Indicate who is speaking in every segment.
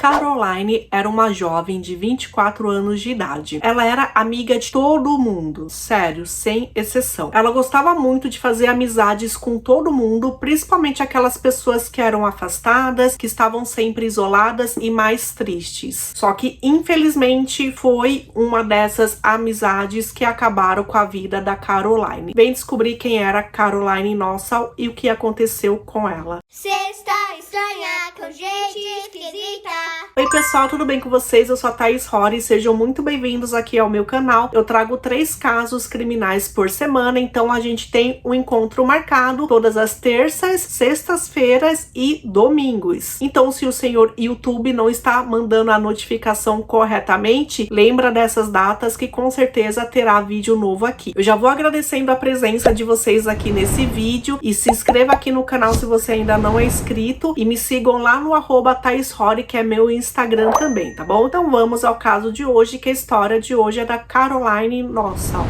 Speaker 1: Caroline era uma jovem de 24 anos de idade. Ela era amiga de todo mundo, sério, sem exceção. Ela gostava muito de fazer amizades com todo mundo, principalmente aquelas pessoas que eram afastadas, que estavam sempre isoladas e mais tristes. Só que, infelizmente, foi uma dessas amizades que acabaram com a vida da Caroline. Vem descobrir quem era Caroline Nossal e o que aconteceu com ela.
Speaker 2: Cê está estranha, com gente esquisita.
Speaker 1: Oi pessoal, tudo bem com vocês? Eu sou a Thaís Rory, sejam muito bem-vindos aqui ao meu canal. Eu trago 3 casos criminais por semana, então a gente tem um encontro marcado todas as terças, sextas-feiras e domingos. Então, se o senhor YouTube não está mandando a notificação corretamente, lembra dessas datas que com certeza terá vídeo novo aqui. Eu já vou agradecendo a presença de vocês aqui nesse vídeo e se inscreva aqui no canal se você ainda não é inscrito e me sigam lá no @ThaísRory, que é meu Instagram também, tá bom? Então vamos ao caso de hoje, que a história de hoje é da Caroline Nossal.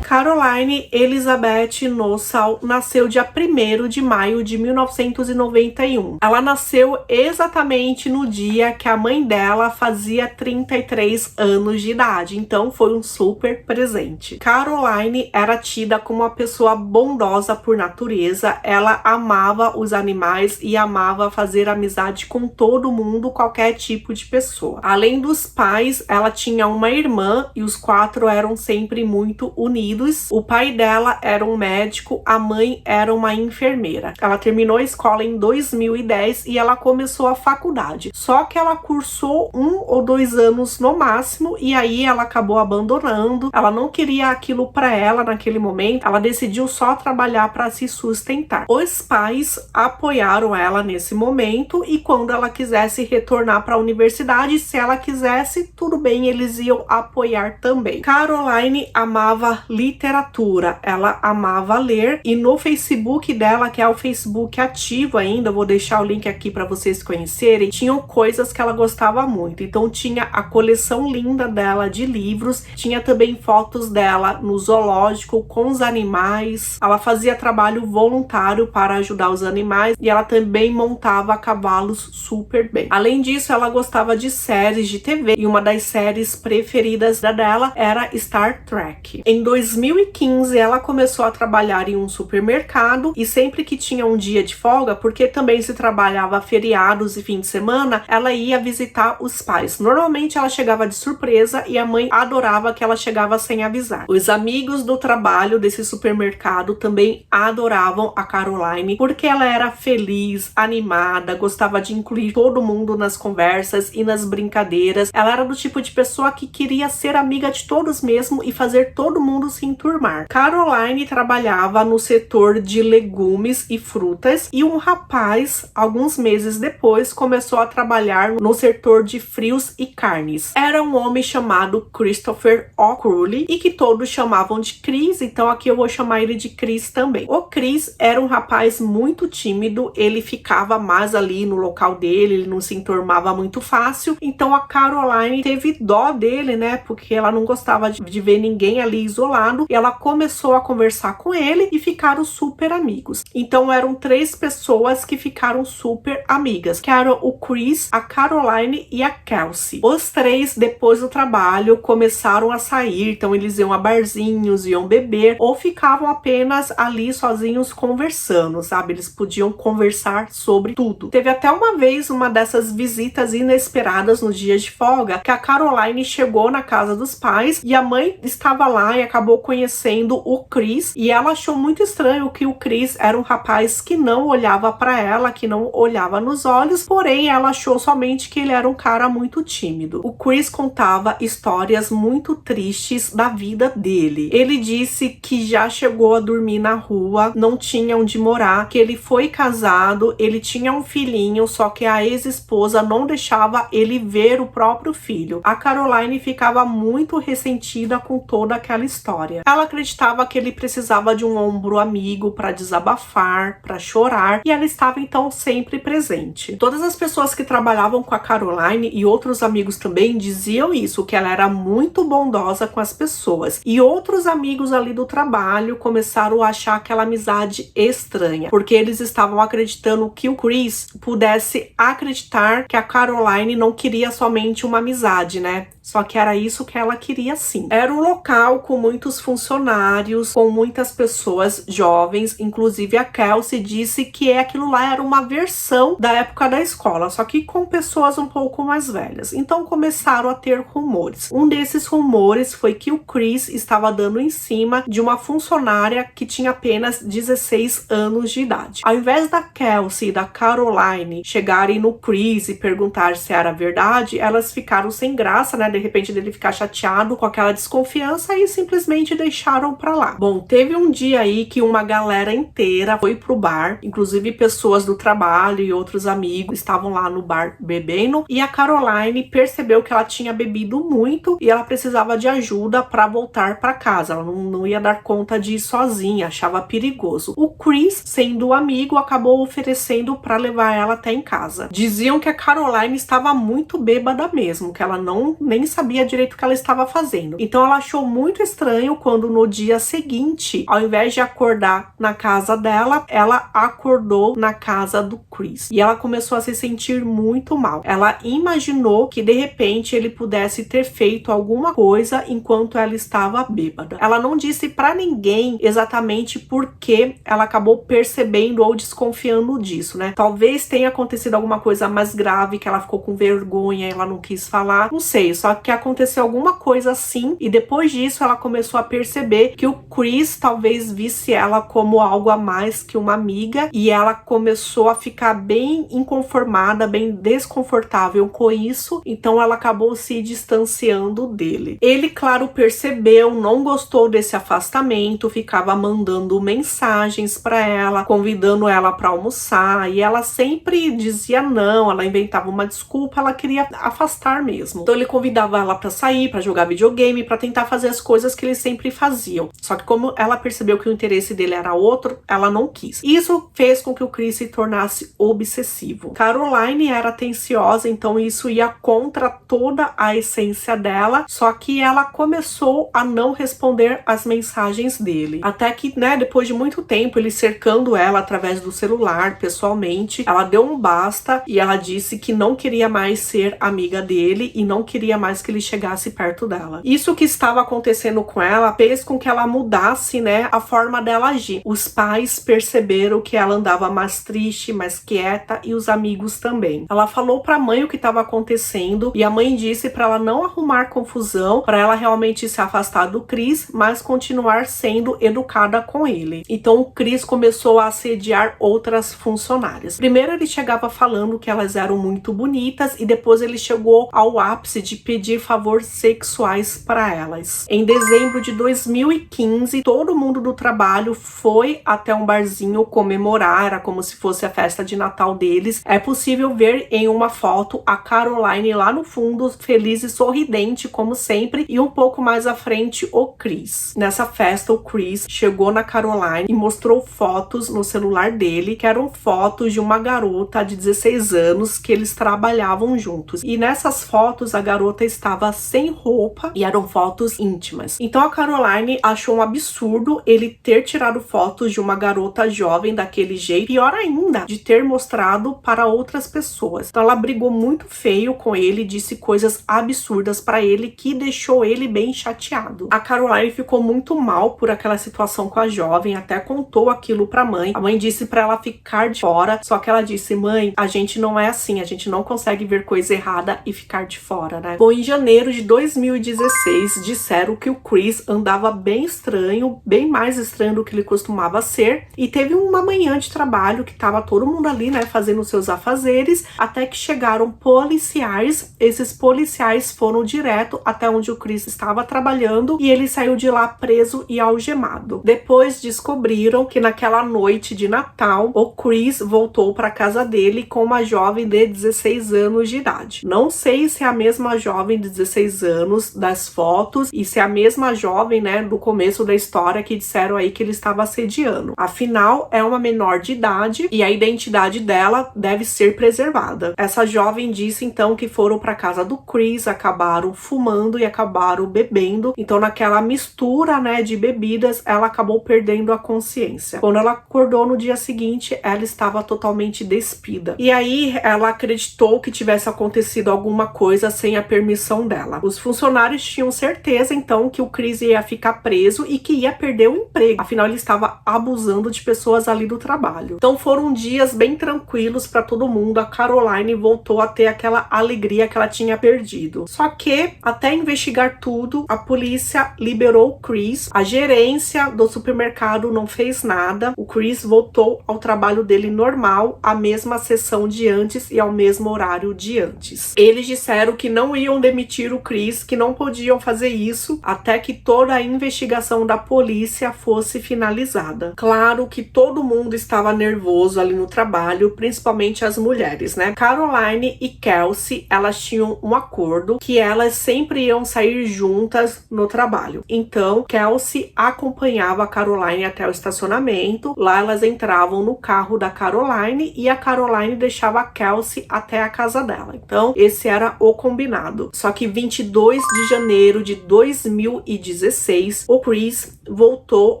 Speaker 1: Caroline Elizabeth Nossal nasceu dia 1º de maio de 1991. Ela nasceu exatamente no dia que a mãe dela fazia 33 anos de idade, então foi um super presente. Caroline era tida como uma pessoa bondosa por natureza, ela amava os animais e amava fazer amizade com todo mundo, qualquer tipo de pessoa. Além dos pais, ela tinha uma irmã e os 4 eram sempre muito unidos. O pai dela era um médico, a mãe era uma enfermeira. Ela terminou a escola em 2010 e ela começou a faculdade. Só que ela cursou 1 ou 2 anos no máximo e aí ela acabou abandonando. Ela não queria aquilo para ela naquele momento. Ela decidiu só trabalhar para se sustentar. Os pais apoiaram ela nesse momento e quando ela quisesse retornar para a universidade, se ela quisesse, tudo bem, eles iam apoiar também. Caroline amava literatura, ela amava ler e no Facebook dela, que é o Facebook ativo ainda, eu vou deixar o link aqui para vocês conhecerem, tinham coisas que ela gostava muito. Então tinha a coleção linda dela de livros, tinha também fotos dela no zoológico com os animais, ela fazia trabalho voluntário para ajudar os animais e ela também montava cavalos super bem. Além disso, ela gostava de séries de TV e uma das séries preferidas dela era Star Trek. Em 2015, ela começou a trabalhar em um supermercado e sempre que tinha um dia de folga, porque também se trabalhava feriados e fim de semana, ela ia visitar os pais. Normalmente ela chegava de surpresa e a mãe adorava que ela chegava sem avisar. Os amigos do trabalho desse supermercado também adoravam a Caroline porque ela era feliz, animada, gostava de incluir todo mundo nas conversas e nas brincadeiras. Ela era do tipo de pessoa que queria ser amiga de todos mesmo e fazer todo mundo se enturmar. Caroline trabalhava no setor de legumes e frutas e um rapaz, alguns meses depois, começou a trabalhar no setor de frios e carnes. Era um homem chamado Christopher O'Crowley e que todos chamavam de Chris, então aqui eu vou chamar ele de Chris também. O Chris era um rapaz muito tímido, ele ficava mais ali no local dele, ele não se enturmava muito fácil, então a Caroline teve dó dele, né, porque ela não gostava de ver ninguém ali isolado, e ela começou a conversar com ele e ficaram super amigos. Então eram 3 pessoas que ficaram super amigas, que eram o Chris, a Caroline e a Kelsey. Os 3, depois do trabalho, começaram a sair, então eles iam a barzinhos, iam beber, ou ficavam apenas ali sozinhos conversando, sabe? Eles podiam conversar sobre tudo. Teve até uma vez uma dessas visitas inesperadas nos dias de folga, que a Caroline chegou na casa dos pais e a mãe estava lá e acabou conhecendo o Chris e ela achou muito estranho que o Chris era um rapaz que não olhava para ela, que não olhava nos olhos, porém ela achou somente que ele era um cara muito tímido. O Chris contava histórias muito tristes da vida dele. Ele disse que já chegou a dormir na rua, não tinha onde morar, que ele foi casado, ele tinha um filhinho, só que a ex-esposa não deixava ele ver o próprio filho. A Caroline ficava muito ressentida com toda aquela história. história. Ela acreditava que ele precisava de um ombro amigo para desabafar, para chorar, e ela estava então sempre presente. Todas as pessoas que trabalhavam com a Caroline e outros amigos também diziam isso, que ela era muito bondosa com as pessoas. E outros amigos ali do trabalho começaram a achar aquela amizade estranha, porque eles estavam acreditando que o Chris pudesse acreditar que a Caroline não queria somente uma amizade, né? Só que era isso que ela queria sim. Era um local com muitos funcionários, com muitas pessoas jovens, inclusive a Kelsey disse que aquilo lá era uma versão da época da escola, só que com pessoas um pouco mais velhas. Então começaram a ter rumores. Um desses rumores foi que o Chris estava dando em cima de uma funcionária que tinha apenas 16 anos de idade. Ao invés da Kelsey e da Caroline chegarem no Chris e perguntar se era verdade, elas ficaram sem graça, né? De repente dele ficar chateado com aquela desconfiança e simplesmente deixaram pra lá. Bom, teve um dia aí que uma galera inteira foi pro bar, inclusive pessoas do trabalho e outros amigos estavam lá no bar bebendo, e a Caroline percebeu que ela tinha bebido muito e ela precisava de ajuda para voltar para casa. Ela não ia dar conta de ir sozinha, achava perigoso. O Chris, sendo amigo, acabou oferecendo para levar ela até em casa. Diziam que a Caroline estava muito bêbada mesmo, que ela nem sabia direito o que ela estava fazendo. Então ela achou muito estranho quando no dia seguinte, ao invés de acordar na casa dela, ela acordou na casa do Chris. E ela começou a se sentir muito mal. Ela imaginou que de repente ele pudesse ter feito alguma coisa enquanto ela estava bêbada. Ela não disse pra ninguém exatamente por que ela acabou percebendo ou desconfiando disso, né? Talvez tenha acontecido alguma coisa mais grave, que ela ficou com vergonha e ela não quis falar. Não sei, só que aconteceu alguma coisa assim e depois disso ela começou a perceber que o Chris talvez visse ela como algo a mais que uma amiga e ela começou a ficar bem inconformada, bem desconfortável com isso, então ela acabou se distanciando dele. Ele, claro, percebeu, não gostou desse afastamento, ficava mandando mensagens para ela, convidando ela para almoçar e ela sempre dizia não, ela inventava uma desculpa, ela queria afastar mesmo. Então ele convidava ela para sair, para jogar videogame, para tentar fazer as coisas que eles sempre faziam. Só que como ela percebeu que o interesse dele era outro, ela não quis. Isso fez com que o Chris se tornasse obsessivo. Caroline era atenciosa, então isso ia contra toda a essência dela, só que ela começou a não responder as mensagens dele. Até que, né, depois de muito tempo, ele cercando ela através do celular, pessoalmente, ela deu um basta e ela disse que não queria mais ser amiga dele e não queria mais que ele chegasse perto dela. Isso que estava acontecendo com ela fez com que ela mudasse, né, a forma dela agir. Os pais perceberam que ela andava mais triste, mais quieta e os amigos também. Ela falou pra mãe o que estava acontecendo e a mãe disse pra ela não arrumar confusão, pra ela realmente se afastar do Chris, mas continuar sendo educada com ele. Então o Chris começou a assediar outras funcionárias. Primeiro ele chegava falando que elas eram muito bonitas e depois ele chegou ao ápice de pedir favores sexuais para elas. Em dezembro de 2015, todo mundo do trabalho foi até um barzinho comemorar, era como se fosse a festa de Natal deles. É possível ver em uma foto a Caroline lá no fundo, feliz e sorridente como sempre, e um pouco mais à frente o Chris. Nessa festa o Chris chegou na Caroline e mostrou fotos no celular dele, que eram fotos de uma garota de 16 anos que eles trabalhavam juntos. E nessas fotos a garota estava sem roupa e eram fotos íntimas. Então a Caroline achou um absurdo ele ter tirado fotos de uma garota jovem daquele jeito, pior ainda, de ter mostrado para outras pessoas. Então ela brigou muito feio com ele, disse coisas absurdas para ele que deixou ele bem chateado. A Caroline ficou muito mal por aquela situação com a jovem, até contou aquilo pra mãe. A mãe disse para ela ficar de fora, só que ela disse: mãe, a gente não é assim, a gente não consegue ver coisa errada e ficar de fora, né? Bom, em janeiro de 2016, disseram que o Chris andava bem estranho, bem mais estranho do que ele costumava ser, e teve uma manhã de trabalho que tava todo mundo ali, né, fazendo seus afazeres, até que chegaram policiais. Esses policiais foram direto até onde o Chris estava trabalhando e ele saiu de lá preso e algemado. Depois descobriram que naquela noite de Natal, o Chris voltou para casa dele com uma jovem de 16 anos de idade. Não sei se é a mesma jovem de 16 anos das fotos e se é a mesma jovem jovem, né, do começo da história que disseram aí que ele estava assediando. Afinal, é uma menor de idade e a identidade dela deve ser preservada. Essa jovem disse então que foram para casa do Chris, acabaram fumando e acabaram bebendo. Então, naquela mistura, né, de bebidas, ela acabou perdendo a consciência. Quando ela acordou no dia seguinte, ela estava totalmente despida. E aí, ela acreditou que tivesse acontecido alguma coisa sem a permissão dela. Os funcionários tinham certeza, então, que o Chris ia ficar preso e que ia perder o emprego. Afinal, ele estava abusando de pessoas ali do trabalho. Então, foram dias bem tranquilos para todo mundo. A Caroline voltou a ter aquela alegria que ela tinha perdido. Só que, até investigar tudo, a polícia liberou o Chris. A gerência do supermercado não fez nada. O Chris voltou ao trabalho dele normal, à mesma sessão de antes e ao mesmo horário de antes. Eles disseram que não iam demitir o Chris, que não podiam fazer isso até que toda a investigação da polícia fosse finalizada. Claro que todo mundo estava nervoso ali no trabalho, principalmente as mulheres, né? Caroline e Kelsey, elas tinham um acordo que elas sempre iam sair juntas no trabalho. Então, Kelsey acompanhava a Caroline até o estacionamento. Lá elas entravam no carro da Caroline e a Caroline deixava a Kelsey até a casa dela. Então, esse era o combinado. Só que 22 de janeiro de 2016, o Chris voltou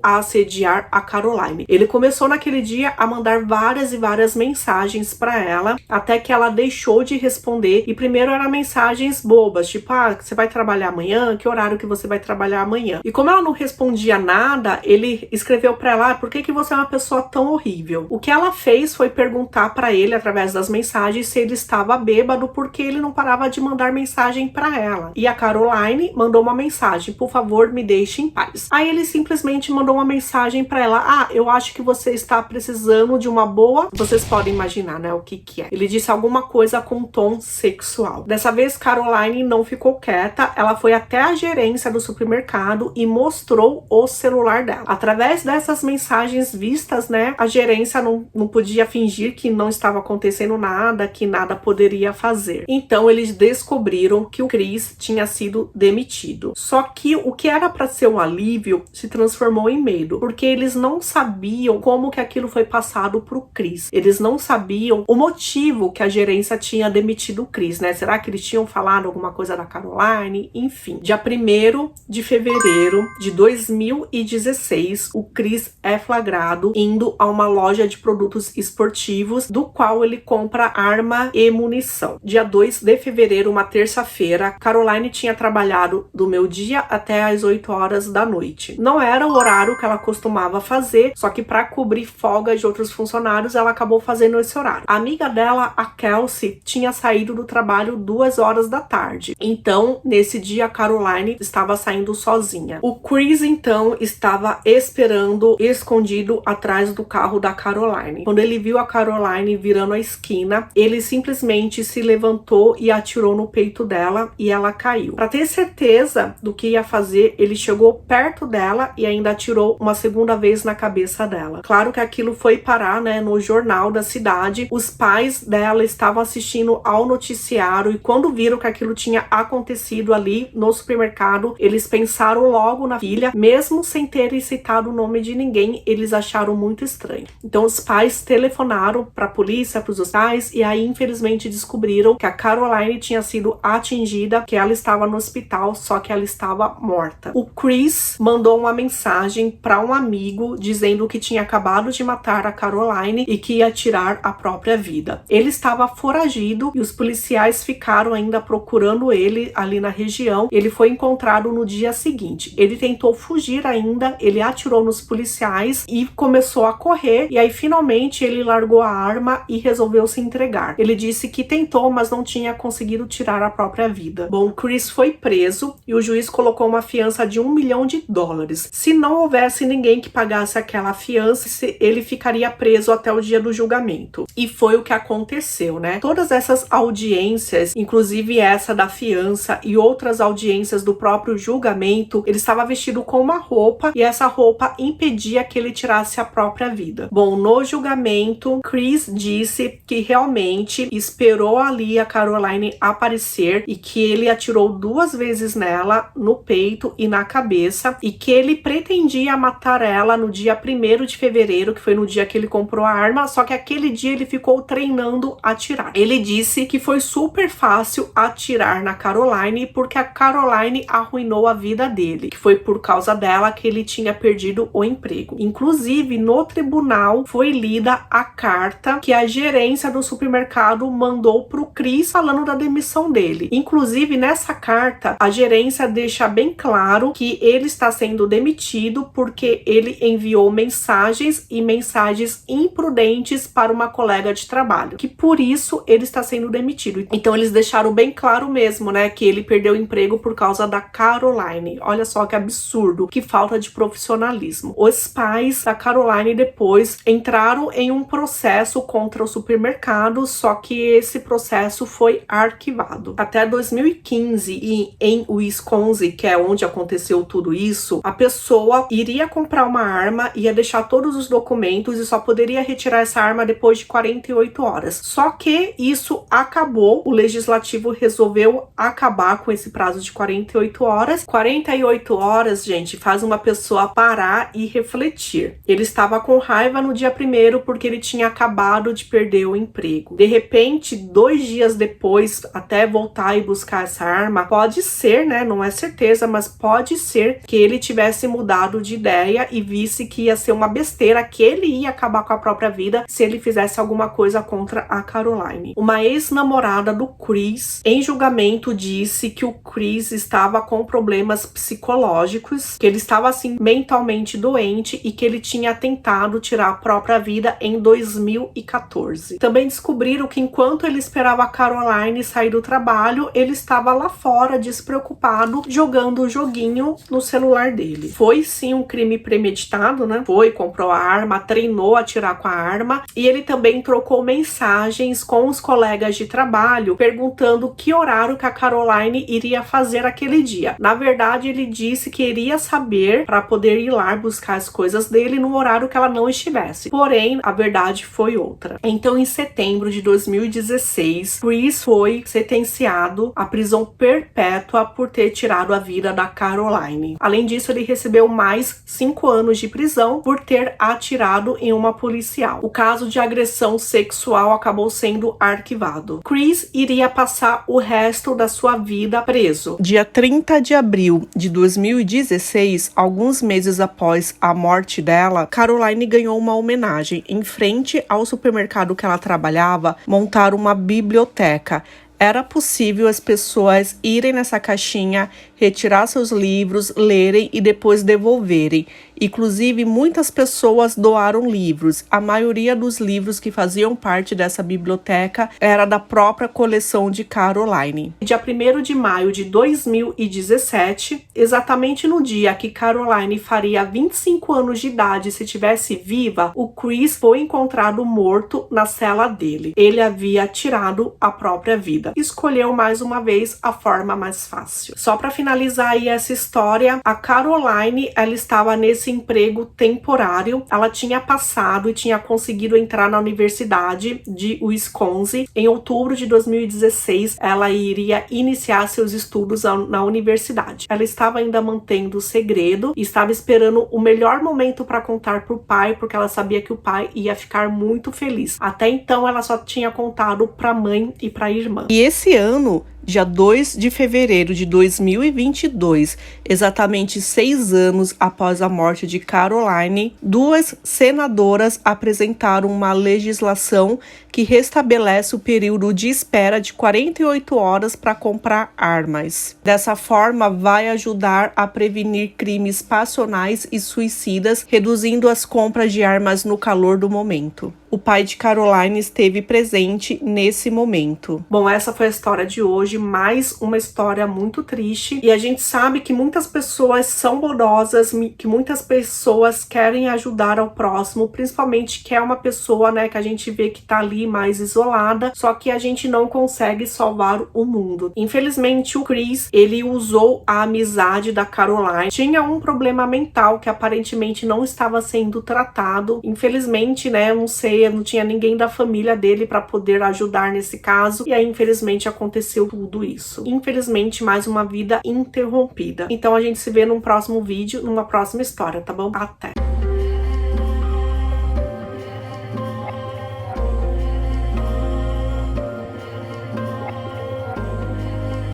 Speaker 1: a assediar a Caroline. Ele começou naquele dia a mandar várias e várias mensagens para ela, até que ela deixou de responder. E primeiro eram mensagens bobas, tipo, você vai trabalhar amanhã? Que horário que você vai trabalhar amanhã? E como ela não respondia nada, ele escreveu para ela, por que você é uma pessoa tão horrível? O que ela fez foi perguntar para ele, através das mensagens, se ele estava bêbado, porque ele não parava de mandar mensagem para ela. E a Caroline mandou uma mensagem, por favor, me deixe em paz. Aí ele simplesmente mandou uma mensagem para ela, eu acho que você está precisando de uma boa... Vocês podem imaginar, né, o que é. Ele disse alguma coisa com tom sexual. Dessa vez, Caroline não ficou quieta, ela foi até a gerência do supermercado e mostrou o celular dela. Através dessas mensagens vistas, né, a gerência não podia fingir que não estava acontecendo nada, que nada poderia fazer. Então, eles descobriram que o Chris tinha sido demitido. Só que o que era para ser um alívio se transformou em medo, porque eles não sabiam como que aquilo foi passado pro Chris. Eles não sabiam o motivo que a gerência tinha demitido o Chris, né? Será que eles tinham falado alguma coisa da Caroline? Enfim, dia 1º de fevereiro de 2016, o Chris é flagrado indo a uma loja de produtos esportivos, do qual ele compra arma e munição. Dia 2 de fevereiro, uma terça-feira, Caroline tinha trabalhado do meio-dia até às 8 horas da noite. Não era o horário que ela costumava fazer, só que para cobrir folga de outros funcionários, ela acabou fazendo esse horário. A amiga dela, a Kelsey, tinha saído do trabalho 2 horas da tarde. Então, nesse dia, a Caroline estava saindo sozinha. O Chris, então, estava esperando escondido atrás do carro da Caroline. Quando ele viu a Caroline virando a esquina, ele simplesmente se levantou e atirou no peito dela e ela caiu. Para ter certeza do que ia fazer, ele chegou perto dela e ainda atirou uma segunda vez na cabeça dela. Claro que aquilo foi parar, né, no jornal da cidade. Os pais dela estavam assistindo ao noticiário e quando viram que aquilo tinha acontecido ali no supermercado, eles pensaram logo na filha, mesmo sem terem citado o nome de ninguém, eles acharam muito estranho. Então os pais telefonaram para a polícia, para os hospitais, e aí infelizmente descobriram que a Caroline tinha sido atingida, que ela estava no hospital, só que ela estava morta. O Chris mandou uma mensagem para um amigo dizendo que tinha acabado de matar a Caroline e que ia tirar a própria vida. Ele estava foragido e os policiais ficaram ainda procurando ele ali na região. Ele foi encontrado no dia seguinte. Ele tentou fugir ainda, ele atirou nos policiais e começou a correr, e aí finalmente ele largou a arma e resolveu se entregar. Ele disse que tentou, mas não tinha conseguido tirar a própria vida. Bom, Chris foi preso e o juiz colocou uma fiança de $1 milhão. Se não houvesse ninguém que pagasse aquela fiança, ele ficaria preso até o dia do julgamento. E foi o que aconteceu, né? Todas essas audiências, inclusive essa da fiança e outras audiências do próprio julgamento, ele estava vestido com uma roupa e essa roupa impedia que ele tirasse a própria vida. Bom, no julgamento, Chris disse que realmente esperou ali a Caroline aparecer e que ele atirou 2 vezes nela, no peito, e na cabeça e que ele pretendia matar ela no dia 1º de fevereiro, que foi no dia que ele comprou a arma, só que aquele dia ele ficou treinando a atirar. Ele disse que foi super fácil atirar na Caroline porque a Caroline arruinou a vida dele, que foi por causa dela que ele tinha perdido o emprego. Inclusive, no tribunal foi lida a carta que a gerência do supermercado mandou pro Chris falando da demissão dele. Inclusive, nessa carta, a gerência deixa bem claro que ele está sendo demitido porque ele enviou mensagens e mensagens imprudentes para uma colega de trabalho, que por isso ele está sendo demitido. Então eles deixaram bem claro mesmo, né, que ele perdeu o emprego por causa da Caroline. Olha só que absurdo, que falta de profissionalismo. Os pais da Caroline depois entraram em um processo contra o supermercado, só que esse processo foi arquivado. Até 2015, e em Wisconsin, que é onde aconteceu tudo isso, a pessoa iria comprar uma arma, ia deixar todos os documentos e só poderia retirar essa arma depois de 48 horas. Só que isso acabou, o legislativo resolveu acabar com esse prazo de 48 horas. 48 horas, gente, faz uma pessoa parar e refletir. Ele estava com raiva no dia 1º porque ele tinha acabado de perder o emprego. De repente, 2 dias depois, até voltar e buscar essa arma, pode ser, né, não é certeza, mas pode ser que ele tivesse mudado de ideia e visse que ia ser uma besteira, que ele ia acabar com a própria vida se ele fizesse alguma coisa contra a Caroline. Uma ex-namorada do Chris, em julgamento, disse que o Chris estava com problemas psicológicos, que ele estava assim mentalmente doente e que ele tinha tentado tirar a própria vida em 2014. Também descobriram que enquanto ele esperava a Caroline sair do trabalho, ele estava lá fora despreocupado jogando o joguinho no celular dele. Foi sim um crime premeditado, né? Comprou a arma, treinou a atirar com a arma e ele também trocou mensagens com os colegas de trabalho perguntando que horário que a Caroline iria fazer aquele dia. Na verdade, ele disse que iria saber para poder ir lá buscar as coisas dele no horário que ela não estivesse. Porém, a verdade foi outra. Então, em setembro de 2016, Chris foi sentenciado à prisão perpétua por ter tirado a vida da Caroline. Além disso, ele recebeu mais 5 anos de prisão por ter atirado em uma policial. O caso de agressão sexual acabou sendo arquivado. Chris iria passar o resto da sua vida preso. Dia 30 de abril de 2016, alguns meses após a morte dela, Caroline ganhou uma homenagem. Em frente ao supermercado que ela trabalhava, montaram uma biblioteca. Era possível as pessoas irem nessa caixinha, retirar seus livros, lerem e depois devolverem. Inclusive, muitas pessoas doaram livros. A maioria dos livros que faziam parte dessa biblioteca era da própria coleção de Caroline. Dia 1º de maio de 2017, exatamente no dia que Caroline faria 25 anos de idade se estivesse viva, o Chris foi encontrado morto na cela dele. Ele havia tirado a própria vida. Escolheu mais uma vez a forma mais fácil. Só para finalizar aí essa história, a Caroline, ela estava nesse emprego temporário. Ela tinha passado e tinha conseguido entrar na Universidade de Wisconsin. Em outubro de 2016, ela iria iniciar seus estudos na universidade. Ela estava ainda mantendo o segredo e estava esperando o melhor momento para contar para o pai, porque ela sabia que o pai ia ficar muito feliz. Até então, ela só tinha contado para a mãe e para a irmã. E esse ano, dia 2 de fevereiro de 2022, exatamente 6 anos após a morte de Caroline, 2 senadoras apresentaram uma legislação que restabelece o período de espera de 48 horas para comprar armas. Dessa forma, vai ajudar a prevenir crimes passionais e suicidas, reduzindo as compras de armas no calor do momento. O pai de Caroline esteve presente nesse momento. Bom, essa foi a história de hoje, mais uma história muito triste. E a gente sabe que muitas pessoas são bondosas, que muitas pessoas querem ajudar ao próximo, principalmente que é uma pessoa, né, que a gente vê que tá ali mais isolada, só que a gente não consegue salvar o mundo. Infelizmente, o Chris, ele usou a amizade da Caroline. Tinha um problema mental que aparentemente não estava sendo tratado. Infelizmente, né, não sei pai, não tinha ninguém da família dele para poder ajudar nesse caso. E aí, infelizmente, aconteceu tudo isso. Infelizmente, mais uma vida interrompida. Então a gente se vê num próximo vídeo, numa próxima história, tá bom? Até!